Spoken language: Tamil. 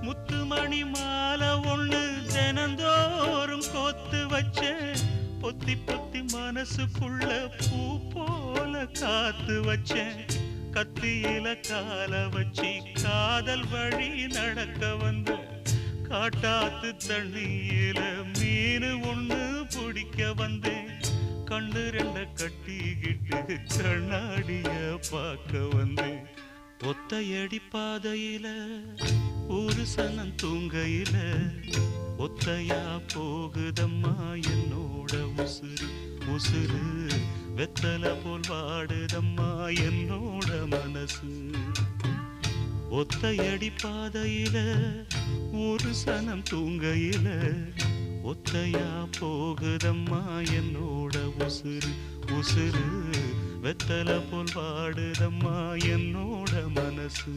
முத்துமணி மாலை ஒண்ணு தினந்தோறும் கோத்து வச்ச பொத்தி பொத்தி மனசுக்குள்ள பூ போல காத்து வச்சேன் கத்தியில கால வச்சி காதல் வழி நடக்க வந்த காட்டாத்து தண்ணியில மீனு ஒண்ணு பிடிக்க வந்தேன் கண்ணு ரெண்ட கட்டிக்கிட்டு கண்ணாடிய பார்க்க வந்தேன் ஒத்தையடி பாதையில ஒரு சனம் தூங்கையில ஒத்தையா போகுதம்மா என்னோட உசுறு உசுறு வெத்தல போல் வாடுதம்மா என்னோட மனசு ஒத்தையடி பாதையில ஒரு சனம் தூங்கையில ஒத்தையா போகுதம்மா என்னோட உசுறு உசுறு வெத்தல போல் வாடுதம்மா என்னோட மனசு